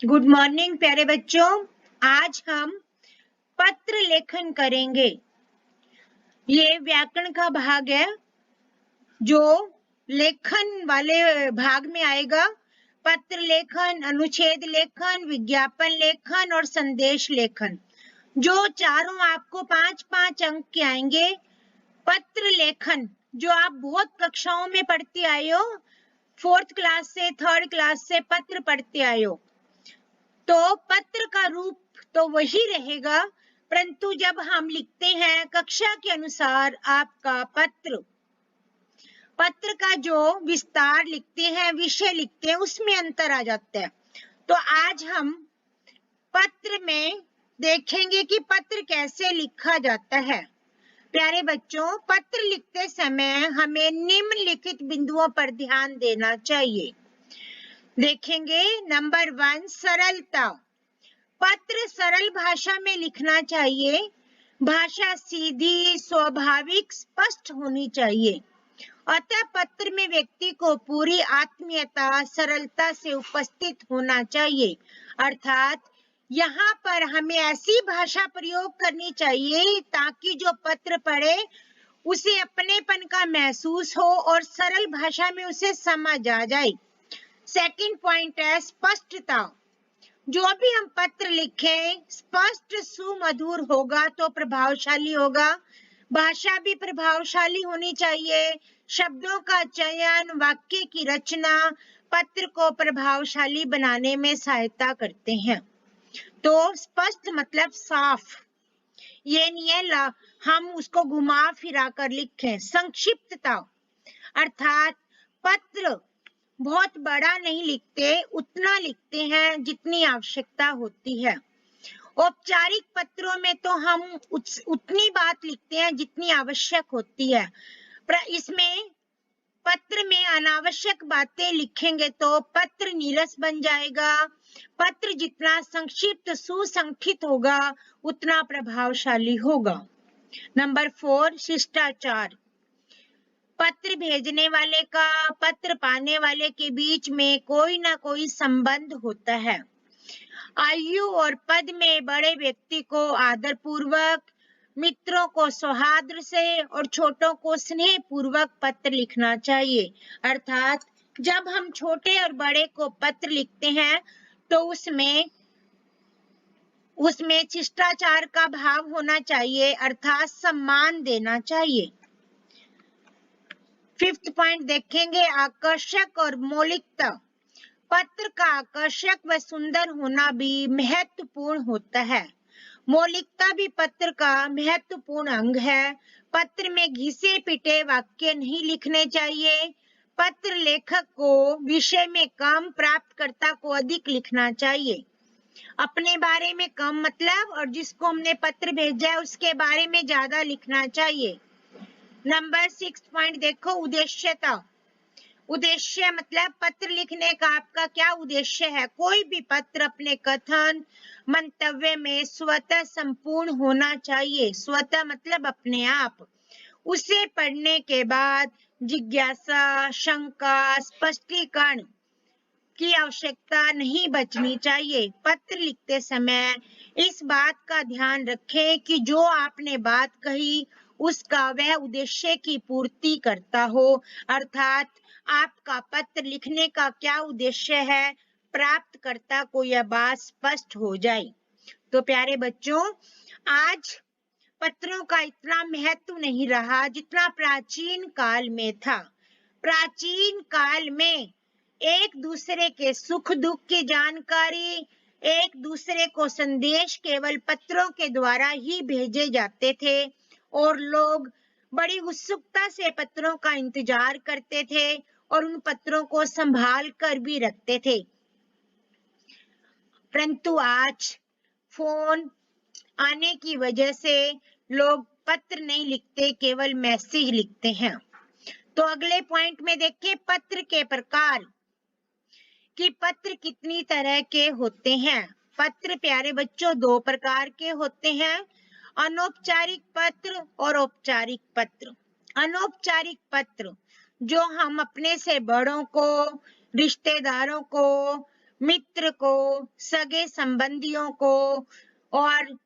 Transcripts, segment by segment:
Good morning प्यारे बच्चों। आज हम पत्र लेखन करेंगे। ये व्याकरण का भाग है जो लेखन वाले भाग में आएगा। पत्र लेखन, अनुच्छेद लेखन, विज्ञापन लेखन और संदेश लेखन, जो चारों आपको 5-5 अंक के आएंगे। पत्र लेखन जो आप बहुत कक्षाओं में पढ़ते आए हो, 4th क्लास से 3rd क्लास से पत्र पढ़ते आए हो, तो पत्र का रूप तो वही रहेगा, परंतु जब हम लिखते हैं कक्षा के अनुसार आपका पत्र का जो विस्तार लिखते हैं, विषय लिखते हैं, उसमें अंतर आ जाता है। तो आज हम पत्र में देखेंगे कि पत्र कैसे लिखा जाता है। प्यारे बच्चों, पत्र लिखते समय हमें निम्नलिखित बिंदुओं पर ध्यान देना चाहिए। देखेंगे नंबर 1, सरलता। पत्र सरल भाषा में लिखना चाहिए। भाषा सीधी, स्वाभाविक, स्पष्ट होनी चाहिए। अतः पत्र में व्यक्ति को पूरी आत्मीयता, सरलता से उपस्थित होना चाहिए। अर्थात यहाँ पर हमें ऐसी भाषा प्रयोग करनी चाहिए ताकि जो पत्र पढ़े उसे अपनेपन का महसूस हो और सरल भाषा में उसे समझ आ जाए। सेकंड पॉइंट है स्पष्टता। जो भी हम पत्र लिखें स्पष्ट, सुमधुर होगा तो प्रभावशाली होगा। भाषा भी प्रभावशाली होनी चाहिए। शब्दों का चयन, वाक्य की रचना पत्र को प्रभावशाली बनाने में सहायता करते हैं। तो स्पष्ट मतलब साफ, ये नहीं है हम उसको घुमा फिरा कर लिखें। संक्षिप्तता अर्थात पत्र बहुत बड़ा नहीं लिखते, उतना लिखते हैं जितनी आवश्यकता होती है। औपचारिक पत्रों में तो हम उतनी बात लिखते हैं जितनी आवश्यक होती है, पर इसमें पत्र में अनावश्यक बातें लिखेंगे तो पत्र नीरस बन जाएगा। पत्र जितना संक्षिप्त, सुसंक्षिप्त होगा उतना प्रभावशाली होगा। नंबर 4, शिष्टाचार। पत्र भेजने वाले का पत्र पाने वाले के बीच में कोई ना कोई संबंध होता है। आयु और पद में बड़े व्यक्ति को आदर पूर्वक, मित्रों को सौहार्द से और छोटों को स्नेह पूर्वक पत्र लिखना चाहिए। अर्थात जब हम छोटे और बड़े को पत्र लिखते हैं तो उसमें शिष्टाचार का भाव होना चाहिए, अर्थात सम्मान देना चाहिए। 5th पॉइंट देखेंगे आकर्षक और मौलिकता। पत्र का आकर्षक व सुंदर होना भी महत्वपूर्ण होता है। मौलिकता भी पत्र का महत्वपूर्ण अंग है। पत्र में घिसे पिटे वाक्य नहीं लिखने चाहिए। पत्र लेखक को विषय में कम, प्राप्तकर्ता को अधिक लिखना चाहिए। अपने बारे में कम मतलब, और जिसको हमने पत्र भेजा है उसके बारे में ज्यादा लिखना चाहिए। नंबर 6 पॉइंट देखो, उद्देश्यता। उद्देश्य मतलब पत्र लिखने का आपका क्या उद्देश्य है। कोई भी पत्र अपने कथन, मंतव्य में स्वतः संपूर्ण होना चाहिए। स्वतः मतलब अपने आप। उसे पढ़ने के बाद जिज्ञासा, शंका, स्पष्टीकरण की आवश्यकता नहीं बचनी चाहिए। पत्र लिखते समय इस बात का ध्यान रखें कि जो आपने बात कही उसका वह उद्देश्य की पूर्ति करता हो। अर्थात आपका पत्र लिखने का क्या उद्देश्य है, प्राप्तकर्ता को यह बात स्पष्ट हो जाए। तो प्यारे बच्चों, आज पत्रों का इतना महत्व नहीं रहा जितना प्राचीन काल में था। प्राचीन काल में एक दूसरे के सुख दुख की जानकारी, एक दूसरे को संदेश केवल पत्रों के द्वारा ही भेजे जाते थे और लोग बड़ी उत्सुकता से पत्रों का इंतजार करते थे और उन पत्रों को संभाल कर भी रखते थे। परंतु आज फोन आने की वजह से लोग पत्र नहीं लिखते, केवल मैसेज लिखते हैं। तो अगले पॉइंट में देखिए पत्र के प्रकार कि पत्र कितनी तरह के होते हैं। पत्र प्यारे बच्चों 2 प्रकार के होते हैं, अनौपचारिक पत्र और औपचारिक पत्र। अनौपचारिक पत्र जो हम अपने से बड़ों को, रिश्तेदारों को, मित्र को, सगे संबंधियों को और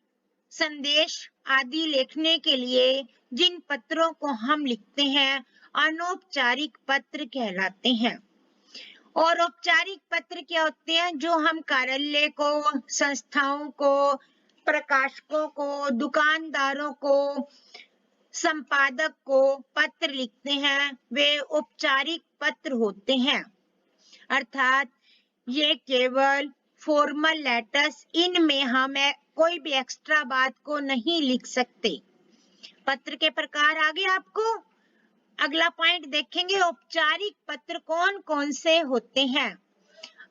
संदेश आदि लिखने के लिए जिन पत्रों को हम लिखते हैं अनौपचारिक पत्र कहलाते हैं। और औपचारिक पत्र क्या होते हैं? जो हम कार्यालय को, संस्थाओं को, प्रकाशकों को, दुकानदारों को, संपादक को पत्र लिखते हैं, वे औपचारिक पत्र होते हैं। अर्थात ये केवल फॉर्मल लेटर्स, इनमें हम कोई भी एक्स्ट्रा बात को नहीं लिख सकते। पत्र के प्रकार आगे आपको अगला पॉइंट देखेंगे। औपचारिक पत्र कौन कौन से होते हैं?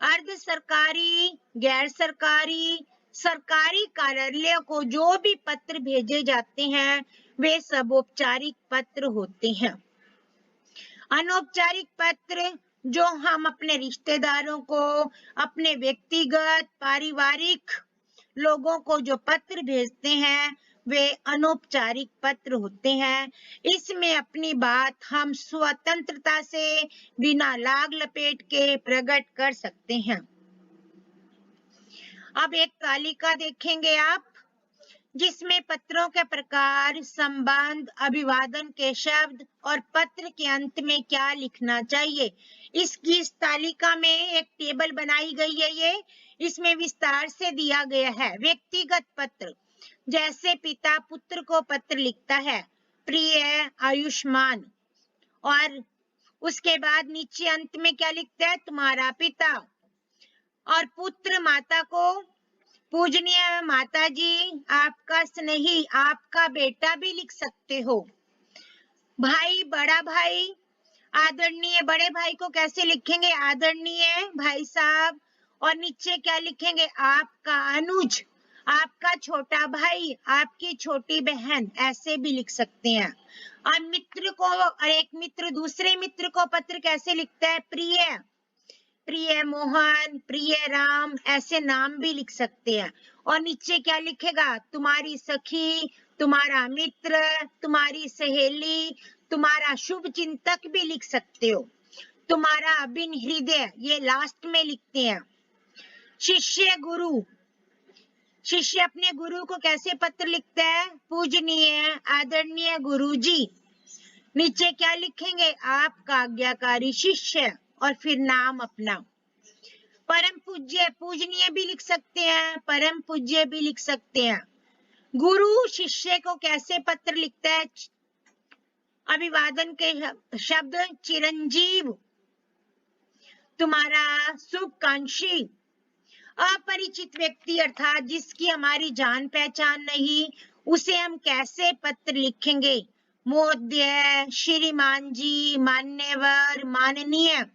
अर्ध सरकारी, गैर सरकारी, सरकारी कार्यालयों को जो भी पत्र भेजे जाते हैं वे सब औपचारिक पत्र होते हैं। अनौपचारिक पत्र जो हम अपने रिश्तेदारों को, अपने व्यक्तिगत पारिवारिक लोगों को जो पत्र भेजते हैं वे अनौपचारिक पत्र होते हैं। इसमें अपनी बात हम स्वतंत्रता से बिना लाग लपेट के प्रकट कर सकते हैं। अब एक तालिका देखेंगे आप, जिसमें पत्रों के प्रकार, संबंध, अभिवादन के शब्द और पत्र के अंत में क्या लिखना चाहिए। इस तालिका में एक टेबल बनाई गई है। ये इसमें विस्तार से दिया गया है। व्यक्तिगत पत्र, जैसे पिता पुत्र को पत्र लिखता है, प्रिय, आयुष्मान, और उसके बाद नीचे अंत में क्या लिखता है? तुम्हारा पिता। और पुत्र माता को, पूजनीय माता जी, आपका स्नेही, आपका बेटा भी लिख सकते हो। भाई, बड़ा भाई, आदरणीय बड़े भाई को कैसे लिखेंगे? आदरणीय भाई साहब। और नीचे क्या लिखेंगे? आपका अनुज, आपका छोटा भाई, आपकी छोटी बहन, ऐसे भी लिख सकते हैं। और मित्र को, और एक मित्र दूसरे मित्र को पत्र कैसे लिखता है? प्रिय, प्रिय मोहन, प्रिय राम, ऐसे नाम भी लिख सकते हैं। और नीचे क्या लिखेगा? तुम्हारी सखी, तुम्हारा मित्र, तुम्हारी सहेली, तुम्हारा शुभ चिंतक भी लिख सकते हो। तुम्हारा अभिन्न हृदय, ये लास्ट में लिखते हैं। शिष्य, गुरु, शिष्य अपने गुरु को कैसे पत्र लिखता है? पूजनीय, आदरणीय गुरुजी। नीचे क्या लिखेंगे? आपका आज्ञाकारी शिष्य, और फिर नाम अपना। परम पूज्य, पूजनीय भी लिख सकते हैं, परम पूज्य भी लिख सकते हैं। गुरु शिष्य को कैसे पत्र लिखता है? अभिवादन के शब्द, चिरंजीव, तुम्हारा शुभकांक्षी। अपरिचित व्यक्ति अर्थात जिसकी हमारी जान पहचान नहीं, उसे हम कैसे पत्र लिखेंगे? महोदय, श्रीमान जी, मान्यवर, माननीय,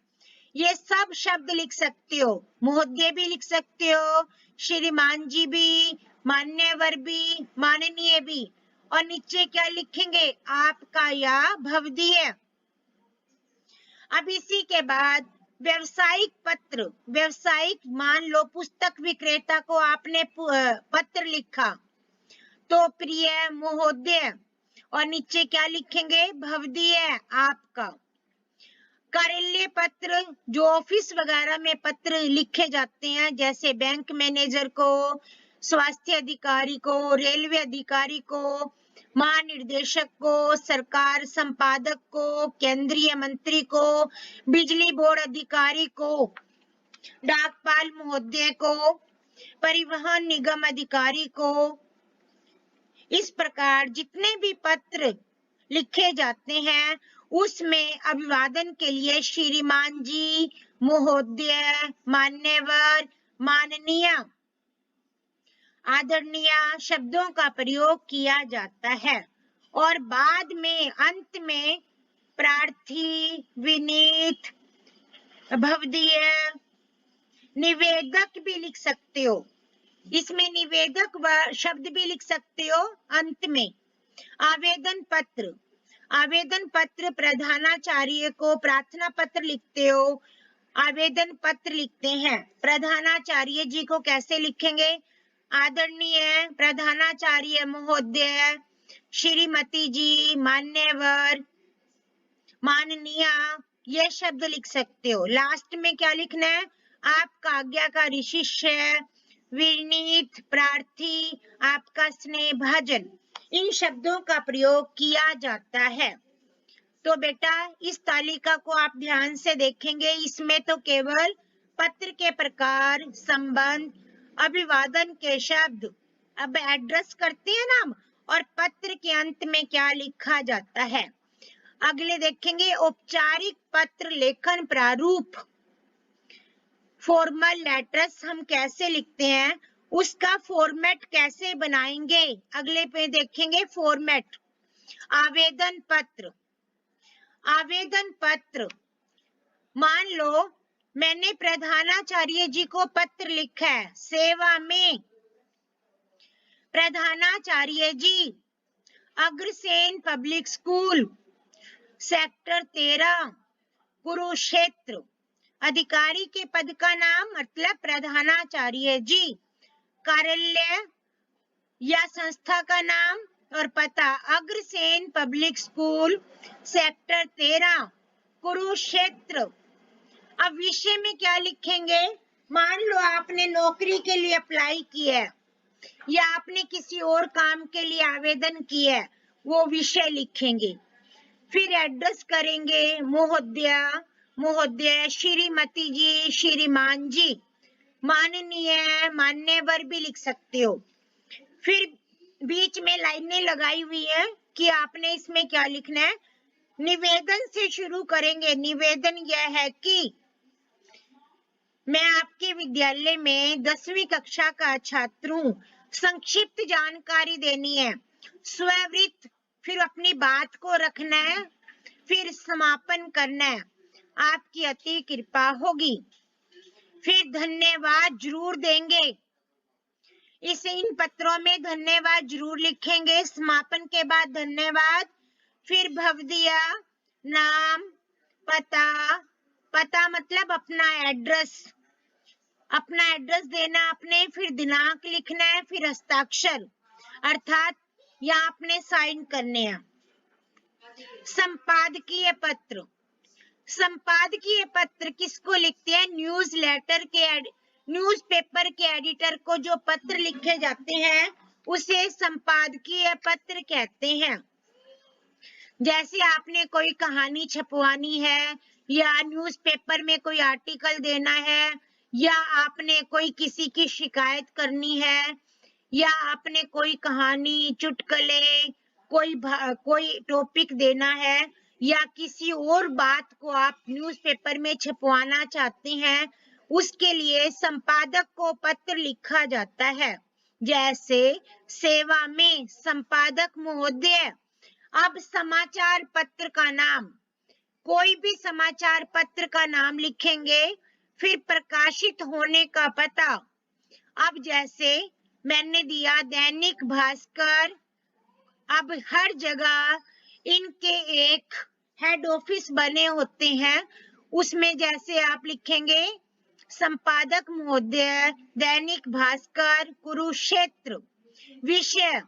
ये सब शब्द लिख सकते हो। महोदय भी लिख सकते हो, श्रीमान जी भी, मान्यवर भी, माननीय भी। और नीचे क्या लिखेंगे? आपका या भवदीय। अब इसी के बाद व्यवसायिक पत्र, व्यवसायिक, मान लो पुस्तक विक्रेता को आपने पत्र लिखा, तो प्रिय महोदय, और नीचे क्या लिखेंगे? भवदीय, आपका। कार्यालय पत्र, जो ऑफिस वगैरह में पत्र लिखे जाते हैं, जैसे बैंक मैनेजर को, स्वास्थ्य अधिकारी को, रेलवे अधिकारी को, महानिर्देशक को, सरकार संपादक को, केंद्रीय मंत्री को, बिजली बोर्ड अधिकारी को, डाकपाल महोदय को, परिवहन निगम अधिकारी को। इस प्रकार जितने भी पत्र लिखे जाते हैं उसमें अभिवादन के लिए श्रीमान जी, महोदय, मान्यवर, माननीय, आदरणीय शब्दों का प्रयोग किया जाता है। और बाद में अंत में प्रार्थी, विनीत, भवदीय, निवेदक भी लिख सकते हो। इसमें निवेदक शब्द भी लिख सकते हो अंत में। आवेदन पत्र, आवेदन पत्र, प्रधानाचार्य को प्रार्थना पत्र लिखते हो, आवेदन पत्र लिखते हैं। प्रधानाचार्य जी को कैसे लिखेंगे? आदरणीय प्रधानाचार्य महोदय, श्रीमती जी, मान्यवर, माननीय, ये शब्द लिख सकते हो। लास्ट में क्या लिखना है? आपका आज्ञाकारी शिष्य, विनीत प्रार्थी, आपका स्नेह भाजन, इन शब्दों का प्रयोग किया जाता है। तो बेटा इस तालिका को आप ध्यान से देखेंगे, इसमें तो केवल पत्र के प्रकार, संबंध, अभिवादन के शब्द, अब एड्रेस करते हैं ना और पत्र के अंत में क्या लिखा जाता है। अगले देखेंगे औपचारिक पत्र लेखन प्रारूप, फॉर्मल लेटर्स हम कैसे लिखते हैं, उसका फॉर्मेट कैसे बनाएंगे। अगले पे देखेंगे फॉर्मेट। आवेदन पत्र, आवेदन पत्र, मान लो मैंने प्रधानाचार्य जी को पत्र लिखा है, सेवा में प्रधानाचार्य जी, Agrasen public school, sector 13, Kurukshetra. अधिकारी के पद का नाम मतलब प्रधानाचार्य जी, कार्यालय या संस्था का नाम और पता Agrasen public school, sector 13, Kurukshetra. अब विषय में क्या लिखेंगे, मान लो आपने नौकरी के लिए अप्लाई किया है या आपने किसी और काम के लिए आवेदन किया है, वो विषय लिखेंगे। फिर एड्रेस करेंगे, महोदय, महोदय, श्रीमती जी, श्रीमान जी, माननीय, मान्यवर भी लिख सकते हो। फिर बीच में लाइनें लगाई हुई है कि आपने इसमें क्या लिखना है। निवेदन से शुरू करेंगे। निवेदन यह है कि मैं आपके विद्यालय में 10वीं कक्षा का छात्र हूँ, संक्षिप्त जानकारी देनी है, स्ववृत्त, फिर अपनी बात को रखना है, फिर समापन करना है, आपकी अति कृपा होगी। फिर धन्यवाद जरूर देंगे, इन पत्रों में धन्यवाद जरूर लिखेंगे। समापन के बाद धन्यवाद, फिर भवदीया, नाम, पता, पता मतलब अपना एड्रेस, अपना एड्रेस देना आपने, फिर दिनांक लिखना है, फिर हस्ताक्षर अर्थात यहाँ आपने साइन करने हैं। संपादकीय पत्र, संपादकीय पत्र किसको लिखते हैं, न्यूज़पेपर के एडिटर को जो पत्र लिखे जाते हैं उसे संपादकीय पत्र कहते हैं। जैसे आपने कोई कहानी छपवानी है या न्यूज़पेपर में कोई आर्टिकल देना है या आपने कोई किसी की शिकायत करनी है या आपने कोई कहानी, चुटकुले, कोई टॉपिक देना है या किसी और बात को आप न्यूज़पेपर में छपवाना चाहते हैं, उसके लिए संपादक को पत्र लिखा जाता है। जैसे सेवा में संपादक महोदय। अब समाचार पत्र का नाम, कोई भी समाचार पत्र का नाम लिखेंगे, फिर प्रकाशित होने का पता। अब जैसे मैंने दिया दैनिक भास्कर, अब हर जगह इनके एक हेड ऑफिस बने होते हैं, उसमें जैसे आप लिखेंगे संपादक महोदय, दैनिक भास्कर, कुरुक्षेत्र। विषय,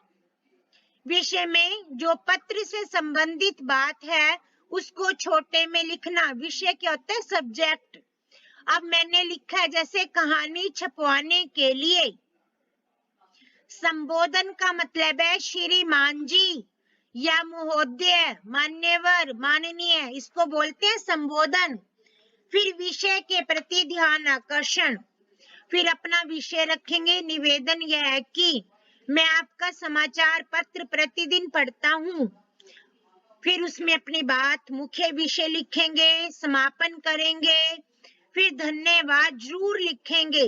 विषय में जो पत्र से संबंधित बात है उसको छोटे में लिखना। विषय क्या होता है, सब्जेक्ट। अब मैंने लिखा है जैसे कहानी छपवाने के लिए। संबोधन का मतलब है श्रीमान जी या महोदय, मान्यवर, माननीय, इसको बोलते हैं संबोधन। फिर विषय के प्रति ध्यान आकर्षण, फिर अपना विषय रखेंगे। निवेदन यह है कि मैं आपका समाचार पत्र प्रतिदिन पढ़ता हूँ, फिर उसमें अपनी बात, मुख्य विषय लिखेंगे, समापन करेंगे, फिर धन्यवाद जरूर लिखेंगे।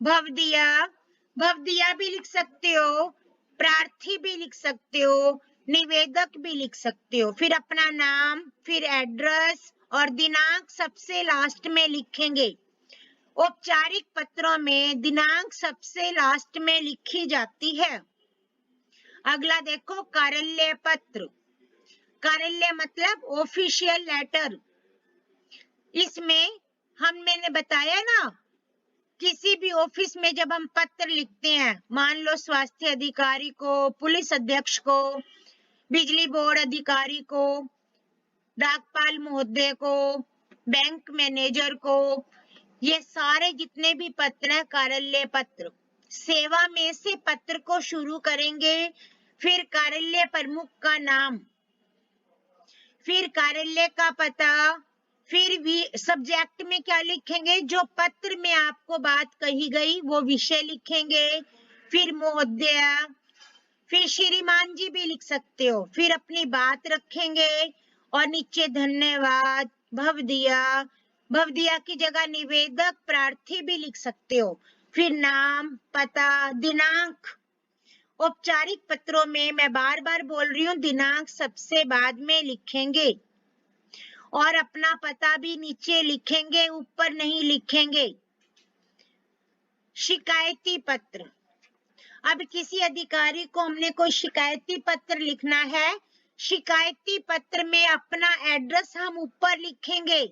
भवदीया, भवदीया भी लिख सकते हो, प्रार्थी भी लिख सकते हो, निवेदक भी लिख सकते हो। फिर अपना नाम, फिर एड्रेस और दिनांक सबसे लास्ट में लिखेंगे। औपचारिक पत्रों में दिनांक सबसे लास्ट में लिखी जाती है। अगला देखो कार्यालय पत्र। कार्यालय मतलब ऑफिशियल लेटर। इसमें मैंने बताया ना, किसी भी ऑफिस में जब हम पत्र लिखते हैं, मान लो स्वास्थ्य अधिकारी को, पुलिस अधीक्षक को, बिजली बोर्ड अधिकारी को, डाकपाल महोदय को, बैंक मैनेजर को, ये सारे जितने भी पत्र हैं कार्यालय पत्र। सेवा में से पत्र को शुरू करेंगे, फिर कार्यालय प्रमुख का नाम, फिर कार्यालय का पता, फिर भी सब्जेक्ट में क्या लिखेंगे, जो पत्र में आपको बात कही गई वो विषय लिखेंगे, फिर महोदय, फिर श्रीमान जी भी लिख सकते हो, फिर अपनी बात रखेंगे और नीचे धन्यवाद, भवदिया, भवदिया की जगह निवेदक प्रार्थी भी लिख सकते हो, फिर नाम, पता, दिनांक। औपचारिक पत्रों में मैं बार बार बोल रही हूँ, दिनांक सबसे बाद में लिखेंगे और अपना पता भी नीचे लिखेंगे, ऊपर नहीं लिखेंगे। शिकायती पत्र, अब किसी अधिकारी को हमने कोई शिकायती पत्र लिखना है, शिकायती पत्र में अपना एड्रेस हम ऊपर लिखेंगे,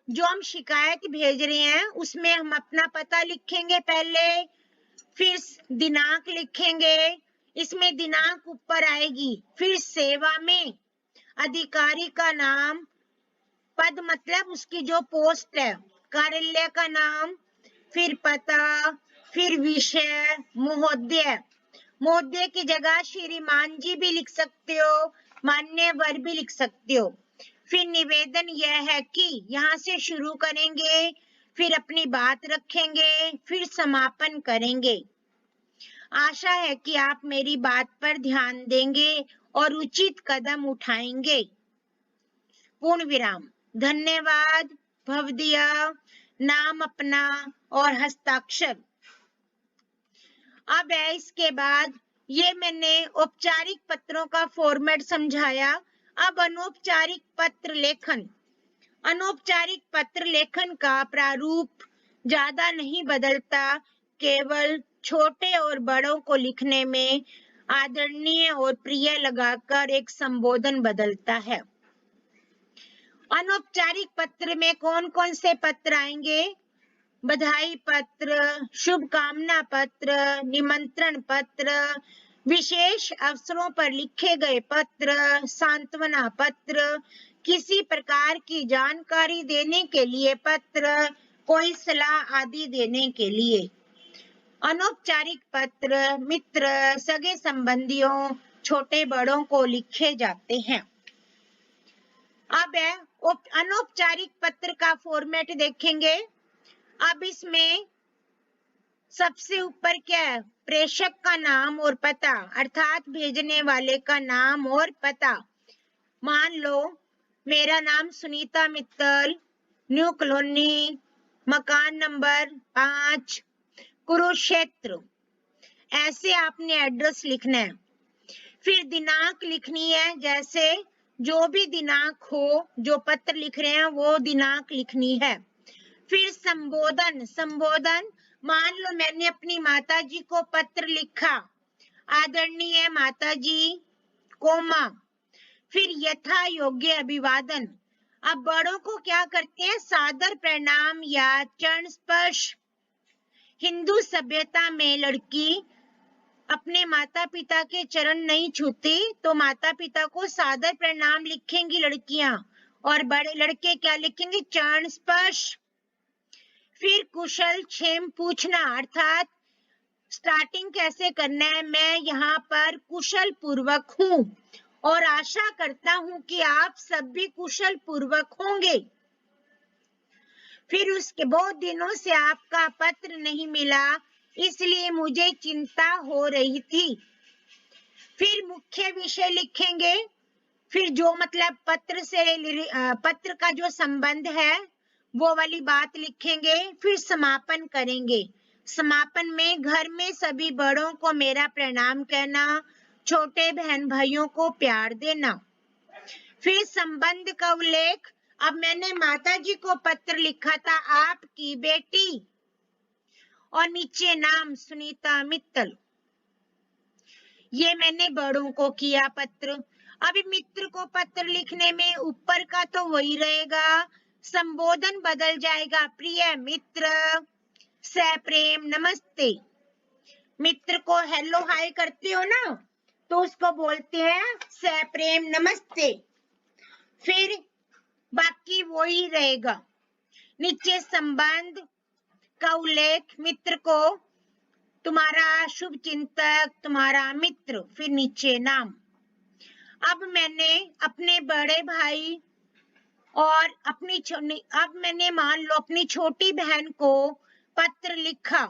जो हम शिकायत भेज रहे हैं उसमें हम अपना पता लिखेंगे पहले, फिर दिनांक लिखेंगे, इसमें दिनांक ऊपर आएगी, फिर सेवा में अधिकारी का नाम, पद मतलब उसकी जो पोस्ट है, कार्यालय का नाम, फिर पता, फिर विषय, महोदय, महोदय की जगह श्रीमान जी भी लिख सकते हो, मान्यवर भी लिख सकते हो। फिर निवेदन यह है कि यहाँ से शुरू करेंगे, फिर अपनी बात रखेंगे, फिर समापन करेंगे। आशा है कि आप मेरी बात पर ध्यान देंगे और उचित कदम उठाएंगे। पूर्ण विराम। धन्यवाद, भवदिया, नाम अपना और हस्ताक्षर। अब है इसके बाद, ये मैंने औपचारिक पत्रों का फॉर्मेट समझाया। अब अनौपचारिक पत्र लेखन। अनौपचारिक पत्र लेखन का प्रारूप ज्यादा नहीं बदलता, केवल छोटे और बड़ों को लिखने में आदरणीय और प्रिय लगाकर एक संबोधन बदलता है। अनौपचारिक पत्र में कौन कौन से पत्र आएंगे? बधाई पत्र, शुभकामना पत्र, निमंत्रण पत्र, विशेष अवसरों पर लिखे गए पत्र, सांत्वना पत्र, किसी प्रकार की जानकारी देने के लिए पत्र, कोई सलाह आदि देने के लिए। अनौपचारिक पत्र मित्र, सगे संबंधियों, छोटे बड़ों को लिखे जाते हैं। अब है अनौपचारिक पत्र का फॉर्मेट देखेंगे। अब इसमें सबसे ऊपर क्या है? प्रेषक का नाम और पता, अर्थात भेजने वाले का नाम और पता। मान लो मेरा नाम सुनीता मित्तल, न्यू कॉलोनी, मकान नंबर 5, कुरुक्षेत्र। ऐसे आपने एड्रेस लिखना है। फिर दिनांक लिखनी है, जैसे जो भी दिनांक हो, जो पत्र लिख रहे हैं वो दिनांक लिखनी है। फिर संबोधन, संबोधन मान लो मैंने अपनी माताजी को पत्र लिखा, आदरणीय माताजी, कोमा। फिर यथा योग्य अभिवादन। अब बड़ों को क्या करते हैं? सादर प्रणाम या चरण स्पर्श। हिंदू सभ्यता में लड़की अपने माता पिता के चरण नहीं छूती, तो माता पिता को सादर प्रणाम लिखेंगी लड़कियां, और बड़े लड़के क्या लिखेंगे? चरण स्पर्श। फिर कुशल क्षेम पूछना, अर्थात स्टार्टिंग कैसे करना है, मैं यहाँ पर कुशल पूर्वक हूँ और आशा करता हूँ कि आप सब भी कुशल पूर्वक होंगे। फिर उसके बहुत दिनों से आपका पत्र नहीं मिला, इसलिए मुझे चिंता हो रही थी। फिर मुख्य विषय लिखेंगे, फिर जो मतलब पत्र का जो संबंध है वो वाली बात लिखेंगे, फिर समापन करेंगे। समापन में घर में सभी बड़ों को मेरा प्रणाम कहना, छोटे बहन भाइयों को प्यार देना। फिर संबंध का उल्लेख, अब मैंने माताजी को पत्र लिखा था, आपकी बेटी, और नीचे नाम सुनीता मित्तल। ये मैंने बड़ों को किया पत्र। अभी मित्र को पत्र लिखने में ऊपर का तो वही रहेगा, संबोधन बदल जाएगा, प्रिय मित्र, सप्रेम नमस्ते। मित्र को हेलो हाय करते हो ना, तो उसको बोलते हैं सप्रेम नमस्ते। फिर बाकी वही रहेगा। नीचे संबंध का उल्लेख, मित्र को तुम्हारा शुभ चिंतक, तुम्हारा मित्र, फिर नीचे नाम। अब मैंने अपने बड़े भाई और अब मैंने मान लो अपनी छोटी बहन को पत्र लिखा,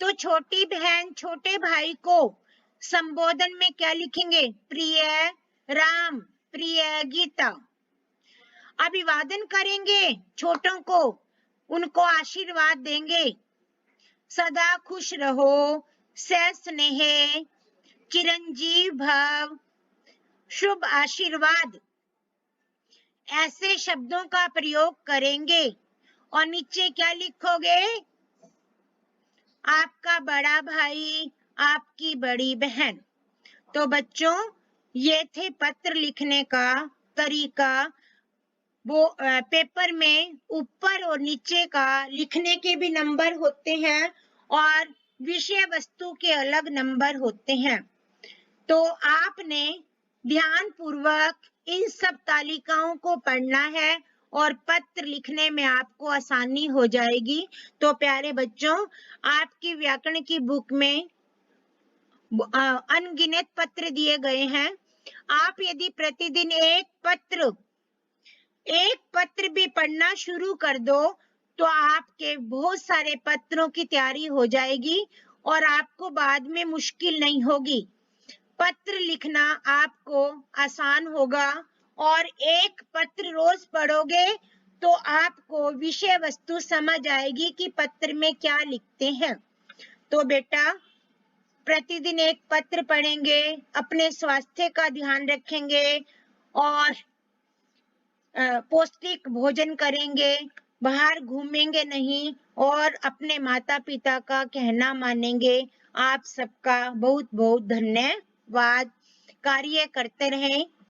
तो छोटी बहन छोटे भाई को संबोधन में क्या लिखेंगे? प्रिय राम, प्रिय गीता। अभिवादन करेंगे छोटों को, उनको आशीर्वाद देंगे, सदा खुश रहो, स्नेह, चिरंजीव भव, शुभ आशीर्वाद, ऐसे शब्दों का प्रयोग करेंगे। और नीचे क्या लिखोगे? आपका बड़ा भाई, आपकी बड़ी बहन। तो बच्चों, ये थे पत्र लिखने का तरीका। वो पेपर में ऊपर और नीचे का लिखने के भी नंबर होते हैं और विषय वस्तु के अलग नंबर होते हैं। तो आपने ध्यान पूर्वक इन सब तालिकाओं को पढ़ना है और पत्र लिखने में आपको आसानी हो जाएगी। तो प्यारे बच्चों, आपकी व्याकरण की बुक में अनगिनत पत्र दिए गए हैं। आप यदि प्रतिदिन एक पत्र भी पढ़ना शुरू कर दो तो आपके बहुत सारे पत्रों की तैयारी हो जाएगी और आपको बाद में मुश्किल नहीं होगी। पत्र लिखना आपको आसान होगा और एक पत्र रोज पढ़ोगे तो आपको विषय वस्तु समझ आएगी कि पत्र में क्या लिखते हैं। तो बेटा, प्रतिदिन एक पत्र पढ़ेंगे, अपने स्वास्थ्य का ध्यान रखेंगे और पौष्टिक भोजन करेंगे, बाहर घूमेंगे नहीं और अपने माता पिता का कहना मानेंगे। आप सबका बहुत बहुत धन्यवाद। कार्य करते रहें।